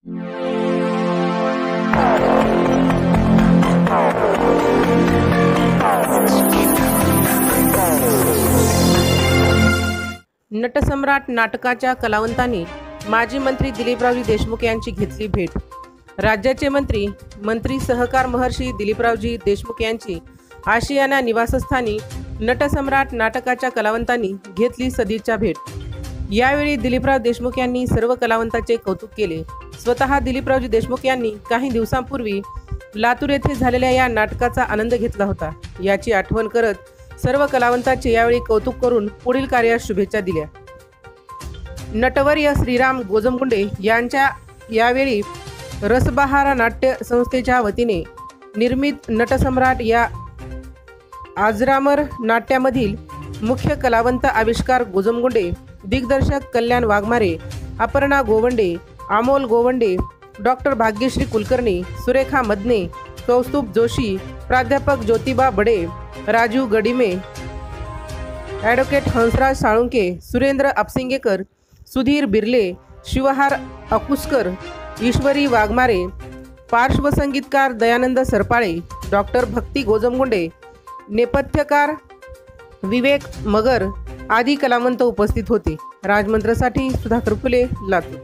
नटसम्राट नाटकाच्या कलावंतांनी माजी मंत्री दिलीपरावजी देशमुख यांची घेतली भेट। राज्याचे मंत्री सहकार महर्षी दिलीपरावजी देशमुख यांची आशियाना निवासस्थानी नटसम्राट नाटकाच्या कलावंतांनी घेतली सदिच्छा भेट। यावेळी दिलीपराव देशमुख यांनी सर्व कलावंतांचे कौतुक केले। स्वतः दिलीपरावजी देशमुख यांनी काही दिवसांपूर्वी लातूर येथे झालेल्या या नाटकाचा आनंद घेतला होता। याची आठवण करत सर्व कलावंतांचे यावेळी कौतुक करून पुढील कार्यास शुभेच्छा दिल्या। नटवर्य श्रीराम गोजमगुंडे यांच्या यावेळी रसबहार नाट्य संस्थेच्या वतीने निर्मित नटसम्राट या आजरामर नाट्यामधील मुख्य कलावंत आविष्कार गोजमगुंडे, दिग्दर्शक कल्याण वाघमारे, अपर्णा गोवंडे, अमोल गोवंडे, डॉक्टर भाग्यश्री कुलकर्णी, सुरेखा मदने, कौस्तुभ जोशी, प्राध्यापक ज्योतिबा बडे, राजू गडिमे, ॲडव्होकेट हंसराज साळुंके, सुरेंद्र अपसिंगेकर, सुधीर बिर्ले, शिवहार अकुस्कर, ईश्वरी वाघमारे, पार्श्वसंगीतकार दयानंद सरपाळे, डॉक्टर भक्ती गोजमगुंडे, नेपथ्यकार विवेक मगर आदी कलावंत उपस्थित होते। राजमंत्रसाठी सुधाकर फुले, लातूर।